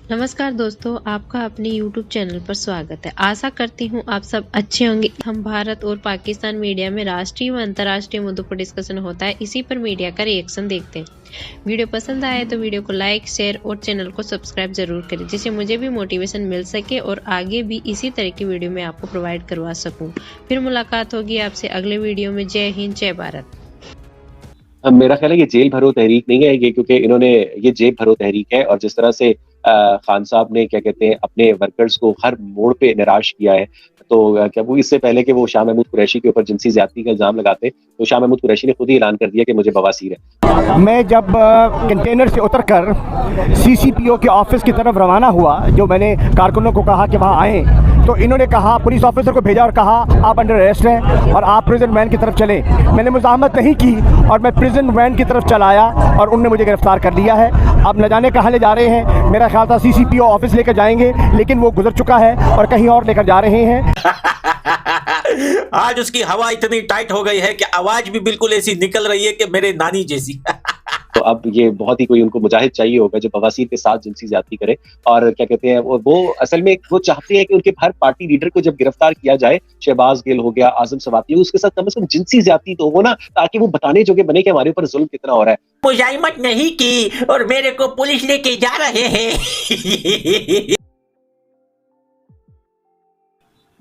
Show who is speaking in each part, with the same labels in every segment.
Speaker 1: नमस्कार दोस्तों, आपका अपने YouTube चैनल पर स्वागत है। आशा करती हूँ आप सब अच्छे होंगे। हम भारत और पाकिस्तान मीडिया में राष्ट्रीय व अंतर्राष्ट्रीय मुद्दों पर डिस्कशन होता है, इसी पर मीडिया का रिएक्शन देखते हैं। वीडियो पसंद आए तो वीडियो को लाइक, शेयर और चैनल को सब्सक्राइब जरूर करें, जिससे मुझे भी मोटिवेशन मिल सके और आगे भी इसी तरह की वीडियो मैं आपको प्रोवाइड करवा सकूँ। फिर मुलाकात होगी आपसे अगले वीडियो में। जय हिंद, जय भारत।
Speaker 2: मेरा ख्याल है ये जेल भरो तहरीक नहीं है ये, क्योंकि इन्होंने ये जेब भरो तहरीक है। और जिस तरह से खान साहब ने क्या कहते हैं अपने वर्कर्स को हर मोड़ पे निराश किया है, तो क्या वो इससे पहले कि वो शाह महमूद कुरैशी के ऊपर जिनसी ज्यादती का इल्जाम लगाते, तो शाह महमूद कुरैशी ने खुद ही ऐलान कर दिया कि मुझे बवासीर है।
Speaker 3: मैं जब कंटेनर से उतरकर सीसीपीओ के ऑफिस की तरफ रवाना हुआ, जो मैंने कारकुनों को कहा कि वहाँ आएँ, तो इन्होंने कहा, पुलिस ऑफिसर को भेजा और कहा आप अंडर अरेस्ट हैं और आप प्रिजन वैन की तरफ चलें। मैंने मुज़ाहमत नहीं की और मैं प्रिजन वैन की तरफ चला आया और उनने मुझे गिरफ्तार कर लिया है। अब न जाने कहाँ ले जा रहे हैं। मेरा ख्याल था सीसीपीओ ऑफिस लेकर जाएंगे, लेकिन वो गुजर चुका है और कहीं और लेकर जा रहे हैं।
Speaker 4: आज उसकी हवा इतनी टाइट हो गई है कि आवाज भी बिल्कुल ऐसी निकल रही है कि मेरे नानी जैसी।
Speaker 2: तो अब ये बहुत ही कोई उनको मुजाहिद चाहिए होगा जो बवासीर के साथ जिनसी ज्यादती करे। और क्या कहते हैं वो असल में वो चाहते हैं कि उनके हर पार्टी लीडर को जब गिरफ्तार किया जाए, शहबाज गिल हो गया, आजम सवाती, उसके साथ कम से कम जिनसी ज्यादती तो हो ना, ताकि वो बताने जोगे बने कि हमारे ऊपर जुल्म कितना हो रहा है।
Speaker 4: मुजाहिमत नहीं की और मेरे को पुलिस लेके जा रहे हैं।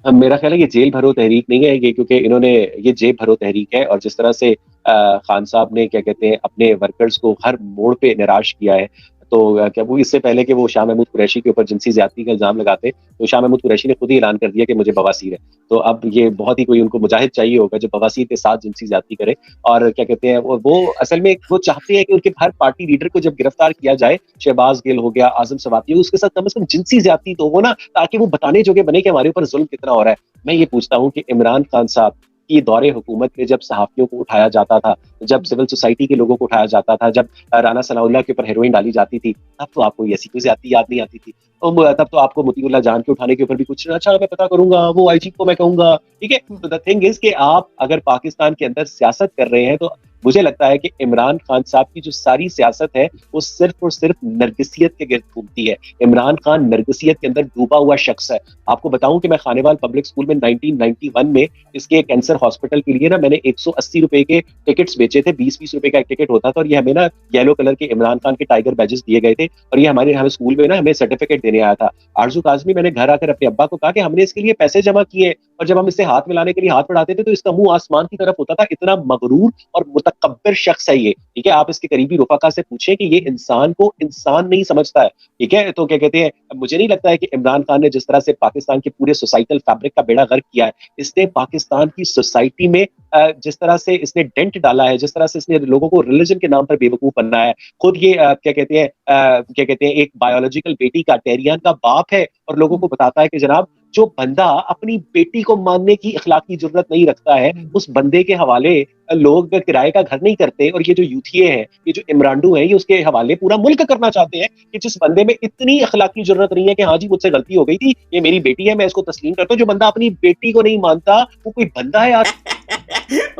Speaker 2: मेरा ख्याल है ये जेल भरो तहरीक नहीं है ये, क्योंकि इन्होंने ये जेब भरो तहरीक है। और जिस तरह से खान साहब ने क्या कहते हैं अपने वर्कर्स को हर मोड़ पे निराश किया है, तो क्या वो इससे पहले कि वो शाह महमूद कुरैशी के ऊपर जिनसी ज्यादती का इल्जाम लगाते, तो शाह महमूद कुरैशी ने खुद ही ऐलान कर दिया कि मुझे बवासीर है। तो अब ये बहुत ही कोई उनको मुजाहिद चाहिए होगा जो बवासीर के साथ जिनसी ज्यादती करे। और क्या कहते हैं वो असल में वो चाहते हैं कि उनके हर पार्टी लीडर को जब गिरफ्तार किया जाए, शहबाज गिल हो गया, आजम सवाती, उसके साथ कम से कम जिनसी ज्यादती तो हो ना, ताकि वो बताने जोगे बने कि हमारे ऊपर जुल्म कितना हो रहा है। मैं ये पूछता हूँ कि इमरान खान साहब की दौरे हुकूमत में जब सहाफियों को उठाया जाता था, जब सिविल सोसाइटी के लोगों को उठाया जाता था, जब राना सनाउल्लाह के ऊपर हेरोइन डाली जाती थी, तब तो आपको ऐसी कोई ज्यादती याद नहीं आती थी। तब तो आपको मोतीउल्लाह जान के उठाने के ऊपर भी कुछ अच्छा मैं पता करूंगा, वो आईजी को मैं कहूंगा, ठीक है। तो द थिंग इज कि आप अगर पाकिस्तान के अंदर सियासत कर रहे हैं, तो मुझे लगता है कि इमरान खान साहब की जो सारी सियासत है वो सिर्फ और सिर्फ नरगिसियत के गिर्द घूमती है। इमरान खान नरगिसियत के अंदर डूबा हुआ शख्स है। आपको बताऊं कि मैं खानेवाल पब्लिक स्कूल में 1991 में इसके कैंसर हॉस्पिटल के लिए ना मैंने 180 रुपए के टिकट्स बेचे थे। 20-20 रुपए का एक टिकट होता था और ये हमें ना येलो कलर के इमरान खान के टाइगर बैजेस दिए गए थे। और ये हमें स्कूल में ना हमें सर्टिफिकेट देने आया था। आरजू काजमी, मैंने घर आकर अपने अब्बा को कहा कि हमने इसके लिए पैसे जमा किए, और जब हम इसे हाथ मिलाने के लिए हाथ बढ़ाते थे तो इसका मुंह आसमान की तरफ होता था। इतना मगरूर और मुतकब्बिर शख्स है ये, ठीक है। आप इसके करीबी रफाका से पूछें कि ये इंसान को इंसान नहीं समझता है, ठीक है। तो क्या कहते हैं, मुझे नहीं लगता है कि इमरान खान ने जिस तरह से पाकिस्तान के पूरे सोसाइटल फैब्रिक का बेड़ा गर्क किया है, इसने पाकिस्तान की सोसाइटी में जिस तरह से इसने डेंट डाला है, जिस तरह से इसने लोगों को रिलीजन के नाम पर बेवकूफ बनाया है। खुद ये क्या कहते हैं एक बायोलॉजिकल बेटी का, टेरियन का बाप है, और लोगों को बताता है कि जनाब जो बंदा अपनी बेटी को मानने की अखलाकी जरूरत नहीं रखता है, उस बंदे के हवाले लोग किराए का घर नहीं करते। और ये जो यूथिये हैं, ये जो इमरानडू हैं, ये उसके हवाले पूरा मुल्क करना चाहते हैं कि जिस बंदे में इतनी अखलाकी जरूरत नहीं है कि हाँ जी मुझसे गलती हो गई थी, ये मेरी बेटी है, मैं इसको तस्लीम करता हूँ। जो बंदा अपनी बेटी को नहीं मानता वो कोई बंदा है यार?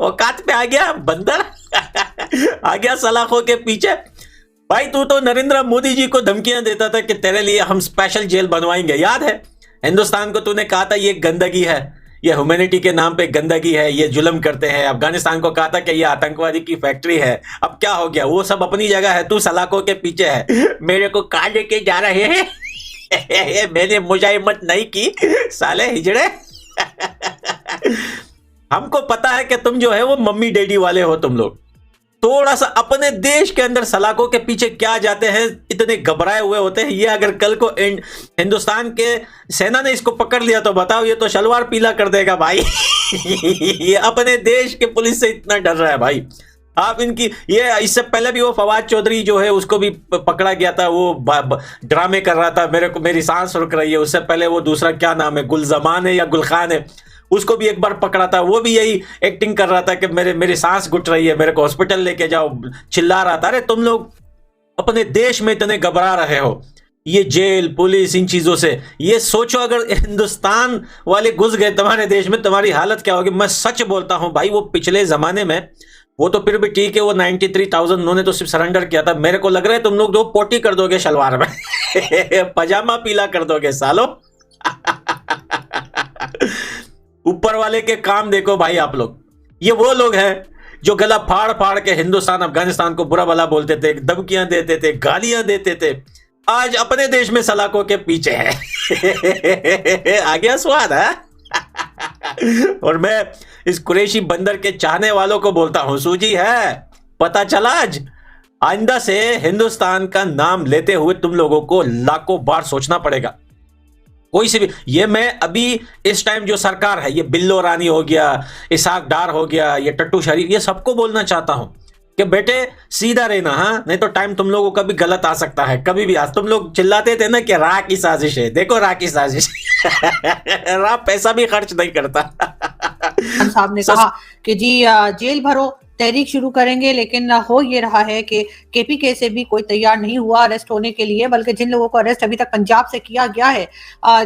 Speaker 4: औकात पे आ गया बंदर। आ गया सलाखों के पीछे। भाई तू तो नरेंद्र मोदी जी को धमकियां देता था कि तेरे लिए हम स्पेशल जेल बनवाएंगे, याद है? हिंदुस्तान को तूने कहा था ये गंदगी है, ये ह्यूमैनिटी के नाम पे गंदगी है, ये जुल्म करते हैं। अफगानिस्तान को कहा था कि ये आतंकवादी की फैक्ट्री है। अब क्या हो गया? वो सब अपनी जगह है, तू सलाखों के पीछे है। मेरे को कहा लेके जा रहे हैं। मैंने मुजाहिमत नहीं की, साले हिजड़े। हमको पता है कि तुम जो है वो मम्मी डैडी वाले हो तुम लोग। थोड़ा सा अपने देश के अंदर सलाखों के पीछे क्या जाते हैं, इतने घबराए हुए होते हैं। ये अगर कल को हिंदुस्तान के सेना ने इसको पकड़ लिया तो बताओ, ये तो शलवार पीला कर देगा भाई। ये अपने देश के पुलिस से इतना डर रहा है भाई। आप इनकी ये इससे पहले भी वो फवाद चौधरी जो है उसको भी पकड़ा गया था, वो ड्रामे कर रहा था, मेरे को मेरी सांस रुक रही है। उससे पहले वो दूसरा क्या नाम है, गुलजमान है या गुलखान है, उसको भी एक बार पकड़ा था। वो भी यही एक्टिंग कर रहा था कि मेरी सांस घुट रही है, मेरे को हॉस्पिटल लेके जाओ, चिल्ला रहा था। अरे तुम लोग अपने देश में इतने घबरा रहे हो, ये जेल पुलिस इन चीजों से, ये सोचो अगर हिंदुस्तान वाले घुस गए तुम्हारे देश में, तुम्हारी हालत क्या होगी। मैं सच बोलता हूं भाई, वो पिछले जमाने में वो तो फिर भी ठीक है, वो 93,000 उन्होंने तो सिर्फ सरेंडर किया था। मेरे को लग रहा है तुम लोग जो पोटी कर दोगे शलवार में पजामा पीला कर दोगे सालो। ऊपर वाले के काम देखो भाई आप लोग। ये वो लोग हैं जो गला फाड़ फाड़ के हिंदुस्तान अफगानिस्तान को बुरा भला बोलते थे, धमकियां देते थे, गालियां देते थे, आज अपने देश में सलाखों के पीछे है। आ गया स्वाद है। और मैं इस कुरैशी बंदर के चाहने वालों को बोलता हूं, सूजी है, पता चला आज, आइंदा से हिंदुस्तान का नाम लेते हुए तुम लोगों को लाखों बार सोचना पड़ेगा। कोई से भी, ये मैं अभी इस टाइम जो सरकार है, ये बिल्लो रानी हो गया, इसाक डार हो गया, ये टट्टू शरीफ, ये सबको बोलना चाहता हूं कि बेटे सीधा रहना, हाँ, नहीं तो टाइम तुम लोगों का भी गलत आ सकता है कभी भी। आज तुम लोग चिल्लाते थे ना कि रा की साजिश है, देखो रा की साजिश। रा पैसा भी खर्च नहीं करता।
Speaker 5: साहब ने कहा कि जी जेल भरो, तहरीक शुरू करेंगे, लेकिन हो ये रहा है कि केपीके से भी कोई तैयार नहीं हुआ अरेस्ट होने के लिए, बल्कि जिन लोगों को अरेस्ट अभी तक पंजाब से किया गया है,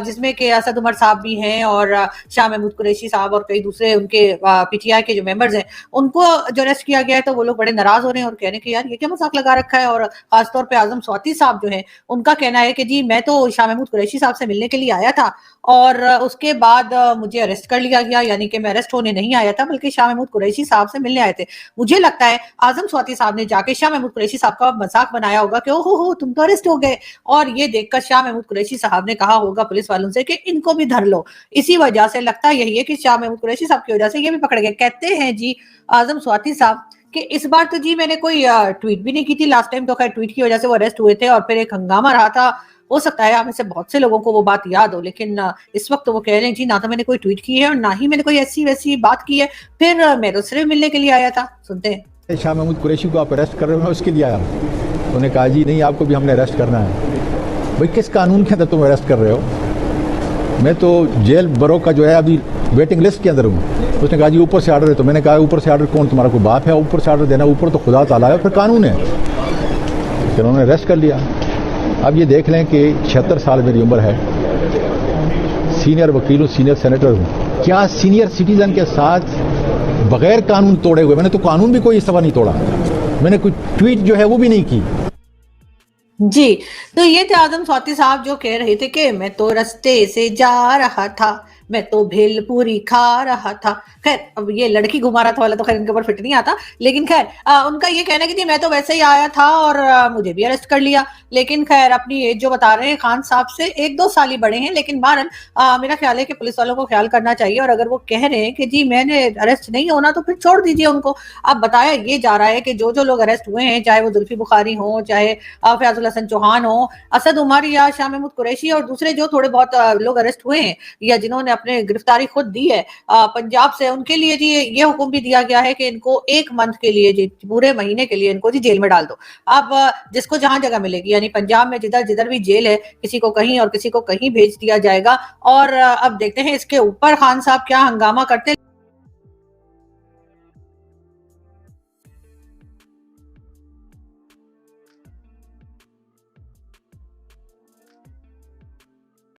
Speaker 5: जिसमें कि असद उमर साहब भी हैं और शाह महमूद कुरैशी साहब और कई दूसरे उनके पीटीआई के जो मेंबर्स हैं, उनको जो अरेस्ट किया गया है, तो वो लोग बड़े नाराज हो रहे हैं और कह रहे हैं कि यार ये क्या मजाक लगा रखा है। और खासतौर पर आजम स्वाति साहब जो है, उनका कहना है कि जी मैं तो शाह महमूद कुरैशी साहब से मिलने के लिए आया था और उसके बाद मुझे अरेस्ट कर लिया गया, यानी कि मैं अरेस्ट होने नहीं आया था बल्कि शाह महमूद कुरैशी साहब से मिलने आए थे। मुझे लगता है आजम स्वाति साहब ने जाके शाह महमूद कुरैशी साहब का मजाक बनाया होगा कि ओहो तुम तो अरेस्ट हो गए, और ये देखकर शाह महमूद कुरैशी साहब ने कहा होगा पुलिस वालों से कि इनको भी धर लो। इसी वजह से लगता यही है कि शाह महमूद कुरैशी साहब की वजह से ये भी पकड़ गए। कहते हैं जी आजम स्वाति साहब कि इस बार तो जी मैंने कोई ट्वीट भी नहीं की थी, लास्ट टाइम तो खैर ट्वीट की वजह से वो अरेस्ट हुए थे और फिर एक हंगामा रहा था। हो सकता है हमें से बहुत से लोगों को वो बात याद हो, लेकिन इस वक्त वो कह रहे हैं जी ना तो मैंने कोई ट्वीट की है और ना ही मैंने कोई ऐसी वैसी बात की है, फिर मैं तो सिर्फ मिलने के लिए आया था। सुनते हैं।
Speaker 6: शाह महमूद कुरैशी को आप अरेस्ट कर रहे हो, उसके लिए आया। उन्होंने कहा जी नहीं, आपको भी हमने अरेस्ट करना है। भाई किस कानून के अंदर तुम अरेस्ट कर रहे हो? मैं तो जेल बरो का जो है अभी वेटिंग लिस्ट के अंदर हूँ। उसने कहा जी ऊपर से ऑर्डर है, तो मैंने कहा ऊपर से ऑर्डर कौन, तुम्हारा कोई बाप है ऊपर से ऑर्डर देना? ऊपर तो खुदा ताला है, फिर कानून है। फिर उन्होंने अरेस्ट कर लिया। अब ये देख लें कि 76 साल मेरी उम्र है, सीनियर वकील हूँ, सीनियर सेनेटर हूँ। क्या सीनियर सिटीजन के साथ बगैर कानून तोड़े हुए, मैंने तो कानून भी कोई इस दफा नहीं तोड़ा, मैंने कोई ट्वीट जो है वो भी नहीं की।
Speaker 5: जी, तो ये थे आजम स्वाति साहब जो कह रहे थे कि मैं तो रास्ते से जा रहा था, मैं तो भेलपूरी खा रहा था। खैर अब ये लड़की घुमा रहा था वाला तो खैर इनके ऊपर फिट नहीं आता, लेकिन खैर उनका ये कहना है कि जी मैं तो वैसे ही आया था और मुझे भी अरेस्ट कर लिया। लेकिन खैर अपनी एज जो बता रहे हैं खान साहब से 1-2 साल ही बड़े हैं, लेकिन बहरहाल मेरा ख्याल है कि पुलिस वालों को ख्याल करना चाहिए, और अगर वो कह रहे हैं कि जी मैंने अरेस्ट नहीं होना तो फिर छोड़ दीजिए उनको। अब बताया ये जा रहा है कि जो लोग अरेस्ट हुए हैं, चाहे वो जुल्फी बुखारी हो, चाहे फयाजुल हसन चौहान हो, असद उमर या शाह महमूद कुरैशी और दूसरे जो थोड़े बहुत लोग अरेस्ट हुए हैं या जिन्होंने अपने गिरफ्तारी खुद दी है पंजाब से, उनके लिए जी ये हुक्म भी दिया गया है कि इनको 1 मंथ के लिए जी पूरे महीने के लिए इनको जी जेल में डाल दो। अब जिसको जहां जगह मिलेगी, यानी पंजाब में जिधर जिधर भी जेल है, किसी को कहीं और किसी को कहीं भेज दिया जाएगा। और अब देखते हैं इसके ऊपर खान साहब क्या हंगामा करते हैं।